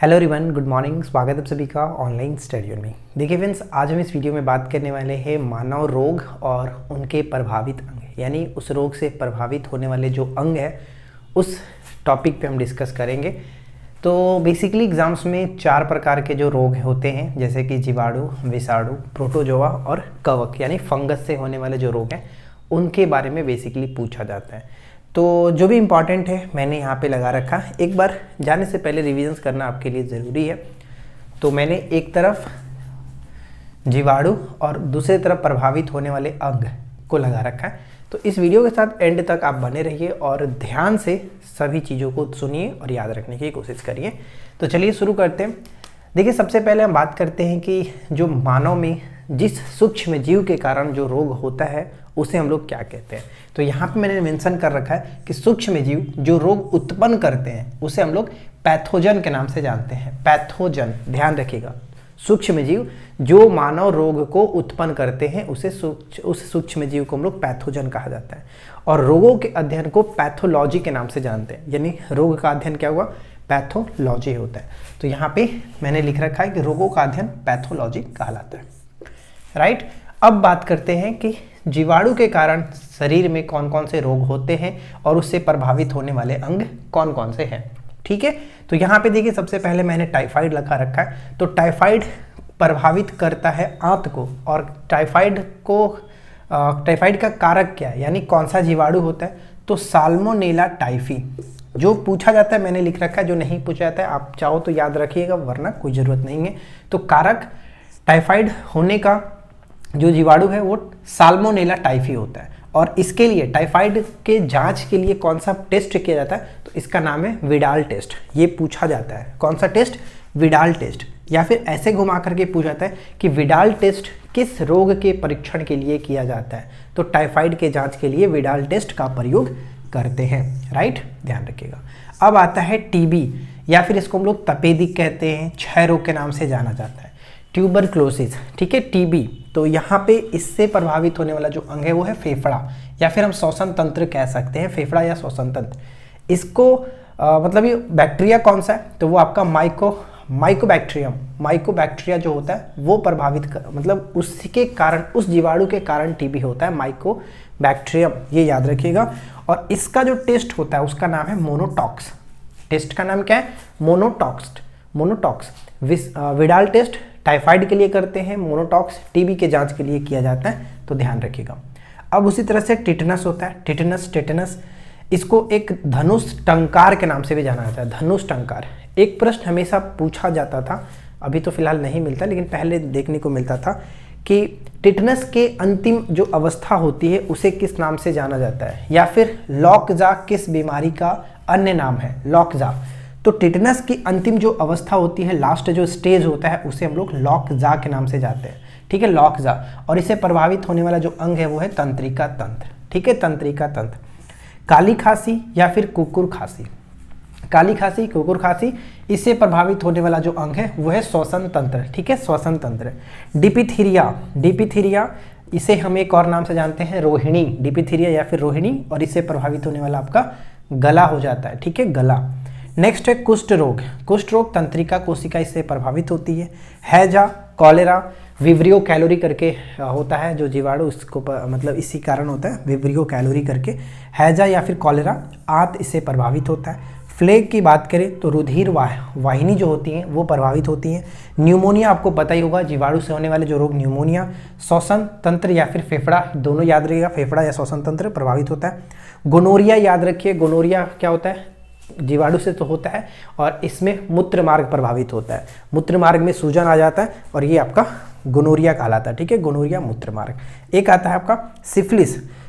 Hello everyone, good morning. स्वागत है आप सभी का ऑनलाइन स्टडी में। देखिए फ्रेंड्स, आज हम इस वीडियो में बात करने वाले हैं मानव रोग और उनके प्रभावित अंग, यानी उस रोग से प्रभावित होने वाले जो अंग है उस टॉपिक पे हम डिस्कस करेंगे। तो बेसिकली एग्जाम्स में 4 प्रकार के जो रोग होते हैं, जैसे कि जीवाणु, विषाणु, प्रोटोजोआ और कवक, यानी फंगस से होने वाले जो रोग हैं उनके बारे में बेसिकली पूछा जाता है। तो जो भी इम्पॉर्टेंट है मैंने यहाँ पे लगा रखा। एक बार जाने से पहले रिवीजन करना आपके लिए ज़रूरी है। तो मैंने एक तरफ जीवाणु और दूसरी तरफ प्रभावित होने वाले अंग को लगा रखा है। तो इस वीडियो के साथ एंड तक आप बने रहिए और ध्यान से सभी चीज़ों को सुनिए और याद रखने की कोशिश करिए। तो चलिए शुरू करते हैं। देखिए, सबसे पहले हम बात करते हैं कि जो मानव में जिस सूक्ष्म जीव के कारण जो रोग होता है उसे हम लोग क्या कहते हैं। तो यहाँ पे मैंने मेंशन कर रखा है कि सूक्ष्म जीव जो रोग उत्पन्न करते हैं उसे हम लोग पैथोजन के नाम से जानते हैं। पैथोजन, ध्यान रखिएगा, सूक्ष्म जीव जो मानव रोग को उत्पन्न करते हैं उस सूक्ष्म जीव को हम लोग पैथोजन कहा जाता है। और रोगों के अध्ययन को पैथोलॉजी के नाम से जानते हैं, यानी रोग का अध्ययन क्या हुआ, पैथोलॉजी होता है। तो यहाँ पे मैंने लिख रखा है कि रोगों का अध्ययन पैथोलॉजी कहलाता है, राइट। अब बात करते हैं कि जीवाणु के कारण शरीर में कौन कौन से रोग होते हैं और उससे प्रभावित होने वाले अंग कौन कौन से हैं। ठीक है, तो यहाँ पे देखिए, सबसे पहले मैंने टाइफाइड लिखा रखा है। तो टाइफाइड प्रभावित करता है आंत को, और टाइफाइड का कारक क्या है, यानी कौन सा जीवाणु होता है, तो साल्मोनेला टाइफी। जो पूछा जाता है मैंने लिख रखा है, जो नहीं पूछा जाता है आप चाहो तो याद रखिएगा, वरना कोई ज़रूरत नहीं है। तो कारक टाइफाइड होने का जो जीवाणु है वो साल्मोनेला टाइफी होता है। और इसके लिए टाइफाइड के जांच के लिए कौन सा टेस्ट किया जाता है, तो इसका नाम है विडाल टेस्ट। ये पूछा जाता है, कौन सा टेस्ट, विडाल टेस्ट। या फिर ऐसे घुमा करके पूछा जाता है कि विडाल टेस्ट किस रोग के परीक्षण के लिए किया जाता है, तो टाइफाइड के जांच के लिए विडाल टेस्ट का प्रयोग करते हैं, राइट, ध्यान रखिएगा। अब आता है टीबी, या फिर इसको हम लोग तपेदिक कहते हैं, क्षय रोग के नाम से जाना जाता है, ट्यूबरक्लोसिस। ठीक है, टीबी। तो यहाँ पे इससे प्रभावित होने वाला जो अंग है वो है फेफड़ा, या फिर हम श्वसन तंत्र कह सकते हैं, फेफड़ा या श्वसन तंत्र। इसको मतलब ये बैक्टीरिया कौन सा है, तो वो आपका माइकोबैक्टीरिया जो होता है वो मतलब उसके कारण, उस जीवाणु के कारण टीबी होता है, माइकोबैक्टीरियम, ये याद रखिएगा। और इसका जो टेस्ट होता है उसका नाम है मोनोटॉक्स। टेस्ट का नाम क्या है, मोनोटॉक्स। विडाल टेस्ट टाइफाइड के लिए करते हैं, मोनोटॉक्स टीबी के जांच के लिए किया जाता है, तो ध्यान रखिएगा। अब उसी तरह से टिटनस होता है, टिटनस इसको एक धनुष टंकार के नाम से भी जाना जाता है, धनुष टंकार। एक प्रश्न हमेशा पूछा जाता था, अभी तो फिलहाल नहीं मिलता, लेकिन पहले देखने को मिलता था कि टिटनस के अंतिम जो अवस्था होती है उसे किस नाम से जाना जाता है, या फिर लॉकजा किस बीमारी का अन्य नाम है, लॉकजा। तो टिटनस की अंतिम जो अवस्था होती है, लास्ट जो स्टेज होता है, उसे हम लोग लॉकजा के नाम से जाते हैं। ठीक है, लॉकजा। और इससे प्रभावित होने वाला जो अंग है वो है तंत्रिका तंत्र। ठीक है, तंत्रिका तंत्र। काली खांसी या फिर कुकुर खांसी, काली खांसी, कुकुर खांसी, इससे प्रभावित होने वाला जो अंग है वो है श्वसन तंत्र। ठीक है, श्वसन तंत्र। डिपिथीरिया, इसे हम एक और नाम से जानते हैं, रोहिणी, डिपिथीरिया या फिर रोहिणी, और इससे प्रभावित होने वाला आपका गला हो जाता है। ठीक है, गला। नेक्स्ट है कुष्ठ रोग तंत्रिका कोशिका इससे प्रभावित होती है। हैजा, कॉलेरा, विब्रियो कैलोरी करके होता है जो जीवाणु, उसको मतलब इसी कारण होता है, विब्रियो कैलोरी करके। हैजा या फिर कॉलेरा, आंत इससे प्रभावित होता है। फ्लेग की बात करें तो रुधिर वाहिनी जो होती हैं वो प्रभावित होती हैं। न्यूमोनिया आपको पता ही होगा, जीवाणु से होने वाले जो रोग, न्यूमोनिया। श्वसन तंत्र या फिर फेफड़ा, दोनों याद रखिएगा, फेफड़ा या श्वसन तंत्र प्रभावित होता है। गोनोरिया याद रखिए, गोनोरिया क्या होता है, जीवाणु से तो होता है, और इसमें मूत्र मार्ग प्रभावित होता है, मूत्र मार्ग में सूजन आ जाता है, और ये आपका गोनोरिया कहलाता है। ठीक है, गोनोरिया मूत्र मार्ग। एक आता है आपका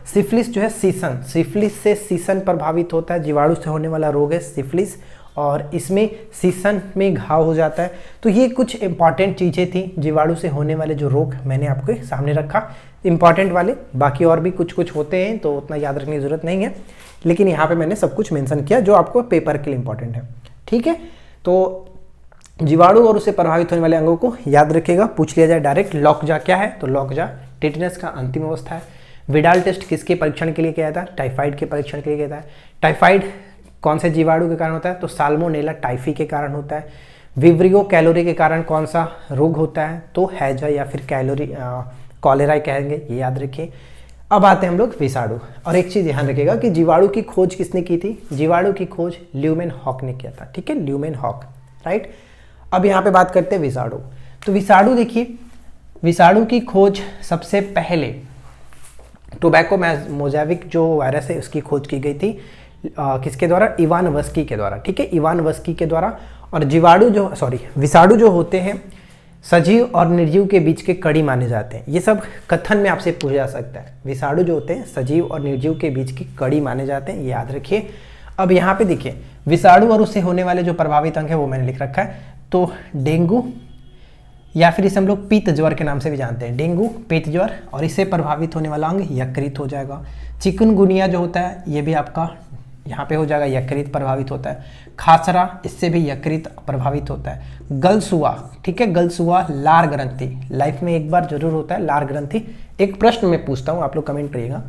सिफिलिस जो है सीसन, सिफिलिस से सीसन प्रभावित होता है, जीवाणु से होने वाला रोग है सिफिलिस, और इसमें सीसन में घाव हो जाता है। तो ये कुछ इंपॉर्टेंट चीज़ें थी, जीवाणु से होने वाले जो रोग मैंने आपके सामने रखा, इंपॉर्टेंट वाले। बाकी और भी कुछ होते हैं तो उतना याद रखने की जरूरत नहीं है, लेकिन यहाँ पे मैंने सब कुछ मेंशन किया जो आपको पेपर के लिए इंपॉर्टेंट है। ठीक है, तो जीवाणु और उससे प्रभावित होने वाले अंगों को याद रखिएगा, पूछ लिया जाए डायरेक्ट। लॉकजा क्या है, तो लॉकजा टिटनस का अंतिम अवस्था है। विडाल टेस्ट किसके परीक्षण के लिए किया जाता है, टाइफाइड के परीक्षण के लिए किया जाता है। टाइफाइड कौन से जीवाणु के कारण होता है, तो साल्मोनेला टाइफी के कारण होता है। विब्रियो कैलोरी के कारण कौन सा रोग होता है? तो हैजा या फिर कॉलेरा कहेंगे, ये याद रखिए। अब आते हैं हम लोग विषाणु। और एक चीज़ ध्यान रखिएगा कि जीवाणु की खोज किसने की थी? जीवाणु की खोज ल्यूमेनहॉक ने किया था, ठीक है, ल्यूमेनहॉक, राइट। अब यहाँ पे बात करते हैं विषाणु। तो विषाणु देखिए, विषाणु की खोज सबसे पहले टोबैको मोज़ेविक जो वायरस है उसकी खोज की गई थी किसके द्वारा? इवान वस्की के द्वारा, ठीक है, इवान वस्की के द्वारा। और विषाणु जो होते हैं सजीव और निर्जीव के बीच के कड़ी माने जाते हैं। ये सब कथन में आपसे पूछा जा सकता है। विषाणु जो होते हैं सजीव और निर्जीव के बीच की कड़ी माने जाते हैं, ये याद रखिए। अब यहाँ पे देखिए विषाणु और उससे होने वाले जो प्रभावित अंग है वो मैंने लिख रखा है। तो डेंगू या फिर इसे हम लोग पीत ज्वर के नाम से भी जानते हैं, डेंगू, पीत ज्वर, और इससे प्रभावित होने वाला अंग यकृत हो जाएगा। चिकनगुनिया जो होता है ये भी आपका यहाँ पे हो जाएगा, यकृत प्रभावित होता है। खासरा, इससे भी यकृत प्रभावित होता है। गलसुआ, ठीक है, गलसुआ, लार ग्रंथि, लाइफ में एक बार जरूर होता है लार ग्रंथि। एक प्रश्न मैं पूछता हूँ, आप लोग कमेंट करिएगा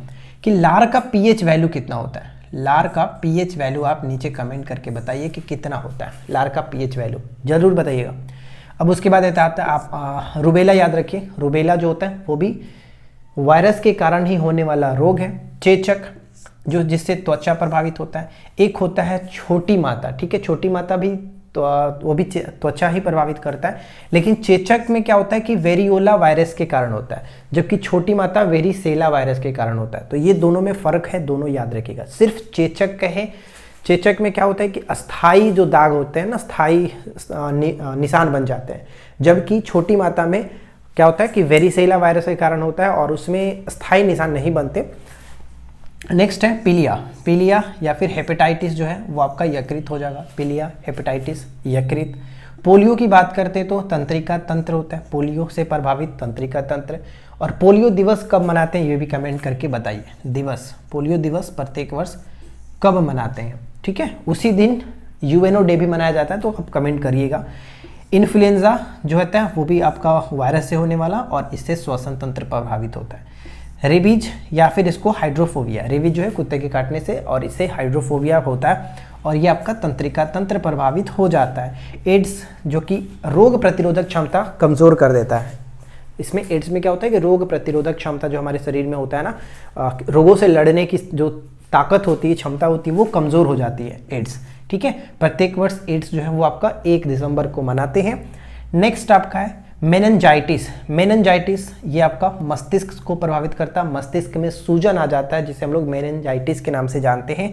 कि लार का पीएच वैल्यू कितना होता है? लार का पीएच वैल्यू आप नीचे कमेंट करके बताइए कि कितना होता है लार का पीएच वैल्यू, जरूर बताइएगा। अब उसके बाद आता है आप रुबेला, याद रखिए, रुबेला जो होता है वो भी वायरस के कारण ही होने वाला रोग है। चेचक, जो जिससे त्वचा प्रभावित होता है। एक होता है छोटी माता, ठीक है, छोटी माता भी तो वो भी त्वचा ही प्रभावित करता है। लेकिन चेचक में क्या होता है कि वेरियोला वायरस के कारण होता है, जबकि छोटी माता वेरिसेला वायरस के कारण होता है। तो ये दोनों में फर्क है, दोनों याद रखिएगा। सिर्फ चेचक कहे, चेचक में क्या होता है कि अस्थाई जो दाग होते हैं ना, स्थायी निशान बन जाते हैं, जबकि छोटी माता में क्या होता है कि वेरिसेला वायरस के कारण होता है और उसमें स्थायी निशान नहीं बनते। नेक्स्ट है पीलिया। पीलिया या फिर हेपेटाइटिस जो है वो आपका यकृत हो जाएगा। पीलिया, हेपेटाइटिस, यकृत। पोलियो की बात करते तो तंत्रिका तंत्र होता है, पोलियो से प्रभावित तंत्रिका तंत्र। और पोलियो दिवस कब मनाते हैं ये भी कमेंट करके बताइए। दिवस, पोलियो दिवस प्रत्येक वर्ष कब मनाते हैं, ठीक है, उसी दिन यूएनओ डे भी मनाया जाता है, तो आप कमेंट करिएगा। इन्फ्लुएंजा जो होता है वो भी आपका वायरस से होने वाला और इससे श्वसन तंत्र प्रभावित होता है। रेबीज या फिर इसको हाइड्रोफोबिया, रेबीज जो है कुत्ते के काटने से, और इससे हाइड्रोफोबिया होता है और ये आपका तंत्रिका तंत्र प्रभावित हो जाता है। एड्स जो कि रोग प्रतिरोधक क्षमता कमज़ोर कर देता है। इसमें एड्स में क्या होता है कि रोग प्रतिरोधक क्षमता जो हमारे शरीर में होता है ना, रोगों से लड़ने की जो ताकत होती है, क्षमता होती है, वो कमज़ोर हो जाती है एड्स, ठीक है। प्रत्येक वर्ष एड्स जो है वो आपका 1 दिसंबर को मनाते हैं। नेक्स्ट आपका है मेनिंजाइटिस। मेनिंजाइटिस ये आपका मस्तिष्क को प्रभावित करता है, मस्तिष्क में सूजन आ जाता है जिसे हम लोग मेनिंजाइटिस के नाम से जानते हैं।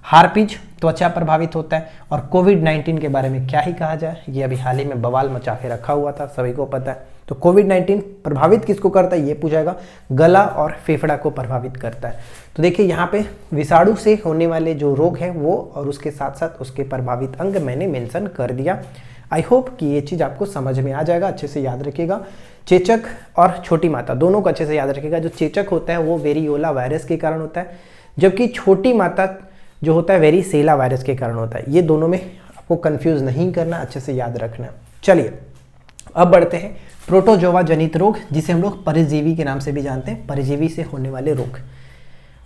हार्पिज, त्वचा प्रभावित होता है। और कोविड-19 के बारे में क्या ही कहा जाए, ये अभी हाल ही में बवाल मचा के रखा हुआ था, सभी को पता है। तो कोविड-19 प्रभावित किसको करता है ये पूछाएगा, गला और फेफड़ा को प्रभावित करता है। तो देखिए यहाँ पे विषाणु से होने वाले जो रोग हैं वो और उसके साथ साथ उसके प्रभावित अंग मैंने मेंशन कर दिया। आई होप कि ये चीज़ आपको समझ में आ जाएगा, अच्छे से याद रखिएगा। चेचक और छोटी माता दोनों को अच्छे से याद रखिएगा। जो चेचक होता है वो वेरियोला वायरस के कारण होता है, जबकि छोटी माता जो होता है वेरिसेला वायरस के कारण होता है। ये दोनों में आपको कंफ्यूज नहीं करना, अच्छे से याद रखना। चलिए अब बढ़ते हैं प्रोटोजोआ जनित रोग, जिसे हम लोग परजीवी के नाम से भी जानते हैं, परजीवी से होने वाले रोग।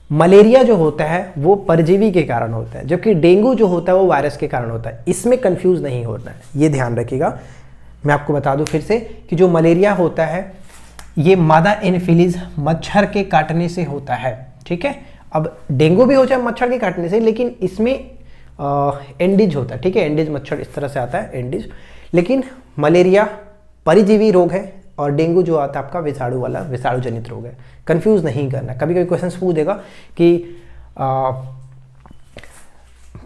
मलेरिया जो होता है वो परजीवी के कारण होता है, जबकि डेंगू जो होता है वो वायरस के कारण होता है। इसमें कंफ्यूज नहीं होना है, ये ध्यान रखिएगा। मैं आपको बता दूं फिर से कि जो मलेरिया होता है ये मादा एनोफिलीज मच्छर के काटने से होता है, ठीक है। अब डेंगू भी हो जाए मच्छर के काटने से, लेकिन इसमें एंडीज होता है, ठीक है, एंडीज मच्छर इस तरह से आता है, एंडीज। लेकिन मलेरिया परिजीवी रोग है और डेंगू जो आता है आपका विषाणु वाला, विषाणु जनित रोग है। कंफ्यूज नहीं करना। कभी कभी क्वेश्चन पूछ देगा कि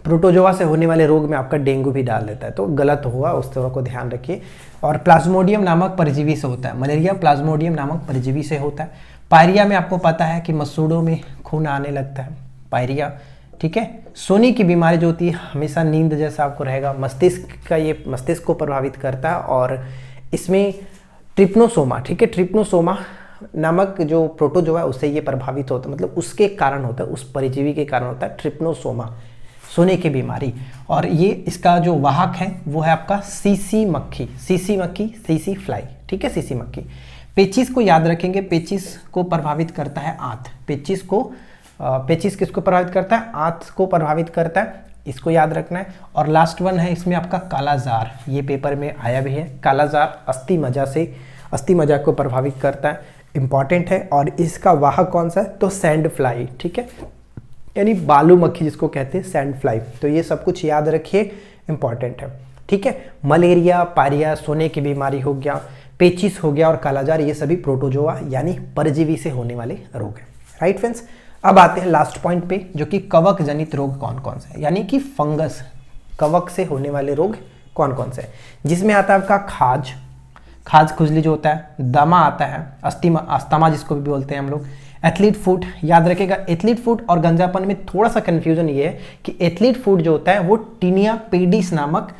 प्रोटोजोआ से होने वाले रोग में आपका डेंगू भी डाल देता है, तो गलत हुआ, उस तरह को ध्यान रखिए। और प्लाज्मोडियम नामक परजीवी से होता है मलेरिया, प्लाज्मोडियम नामक परजीवी से होता है। पायरिया में आपको पता है कि मसूड़ों में खून आने लगता है, पायरिया, ठीक है। सोने की बीमारी जो होती है हमेशा नींद जैसा आपको रहेगा, मस्तिष्क का, ये मस्तिष्क को प्रभावित करता है। और इसमें ट्रिप्नोसोमा, ठीक है, ट्रिप्नोसोमा नामक जो प्रोटोजोआ है उससे ये प्रभावित होता है, मतलब उसके कारण होता है, उस परजीवी के कारण होता है ट्रिप्नोसोमा, सोने की बीमारी। और ये इसका जो वाहक है वो है आपका सीसी मक्खी, सीसी मक्खी, सीसी फ्लाई, ठीक है, सीसी मक्खी। पेचिस को याद रखेंगे, पेचिस को प्रभावित करता है आंत, पेचिस किसको प्रभावित करता है, आंत को प्रभावित करता है। इसको याद रखना है। और लास्ट वन है इसमें आपका कालाजार, ये पेपर में आया भी है। कालाजार अस्थि मज्जा को प्रभावित करता है, इंपॉर्टेंट है। और इसका वाहक कौन सा है, तो सैंड फ्लाई, ठीक है, यानी बालू मक्खी जिसको कहते हैं, सैंड फ्लाई। तो ये सब कुछ याद रखिए, इंपॉर्टेंट है, ठीक है। मलेरिया, पायरिया, सोने की बीमारी हो गया, पेचिस हो गया और कालाजार, ये सभी प्रोटोजोआ यानी परजीवी से होने वाले रोग हैं, राइट फ्रेंड्स। अब आते हैं लास्ट पॉइंट पे, जो कि कवक जनित रोग कौन कौन से हैं, यानी कि फंगस, कवक से होने वाले रोग कौन कौन से हैं, जिसमें आता है आपका खाज खुजली जो होता है, दमा आता है, अस्थमा जिसको भी बोलते हैं हम लोग, एथलीट फुट, याद रखेगा। एथलीट फुट और गंजापन में थोड़ा सा कंफ्यूजन ये है कि एथलीट फुट जो होता है वो टीनिया पेडिस नामक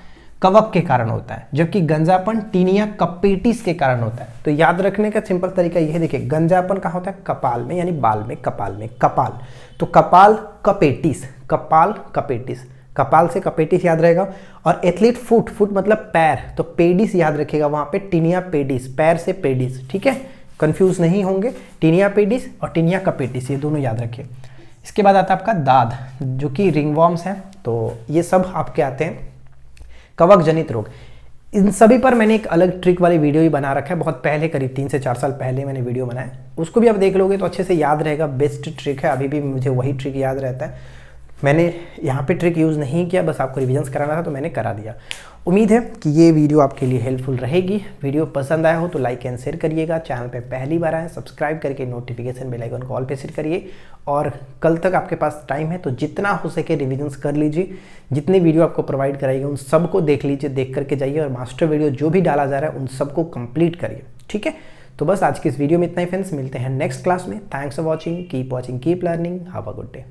कवक के कारण होता है, जबकि गंजापन टीनिया कपेटिस के कारण होता है। तो याद रखने का सिंपल तरीका यह है, देखिए गंजापन कहाँ होता है, कपाल में, यानी बाल में, कपाल में, कपाल, तो कपाल कपेटिस, कपाल कपेटिस, कपाल से कपेटिस याद रहेगा। और एथलीट फुट, फुट मतलब पैर, तो पेडिस याद रखेगा, वहां पे टीनिया पेडिस, पैर से पेडिस, ठीक है, कंफ्यूज नहीं होंगे, टीनिया पेडिस और टीनिया कपेटिस, ये दोनों याद रखिए। इसके बाद आता है आपका दाद, जो कि रिंगवॉर्म्स है। तो ये सब आपके आते हैं कवक जनित रोग। इन सभी पर मैंने एक अलग ट्रिक वाली वीडियो ही बना रखा है, बहुत पहले, करीब 3 से 4 साल पहले मैंने वीडियो बनाया, उसको भी आप देख लोगे तो अच्छे से याद रहेगा। बेस्ट ट्रिक है, अभी भी मुझे वही ट्रिक याद रहता है। मैंने यहाँ पे ट्रिक यूज़ नहीं किया, बस आपको रिविजन्स कराना था तो मैंने करा दिया। उम्मीद है कि ये वीडियो आपके लिए हेल्पफुल रहेगी। वीडियो पसंद आया हो तो लाइक एंड शेयर करिएगा। चैनल पे पहली बार आए सब्सक्राइब करके नोटिफिकेशन बेल आइकन को ऑल पे सेट करिए। और कल तक आपके पास टाइम है तो जितना हो सके रिविजन्स कर लीजिए। जितने वीडियो आपको प्रोवाइड कराएंगे उन सबको देख लीजिए, देख करके जाइए और मास्टर वीडियो जो भी डाला जा रहा है उन सबको कंप्लीट करिए, ठीक है। तो बस आज की इस वीडियो में इतना ही फ्रेंड्स, मिलते हैं नेक्स्ट क्लास में। Thanks for watching, keep watching, keep learning, have a good day.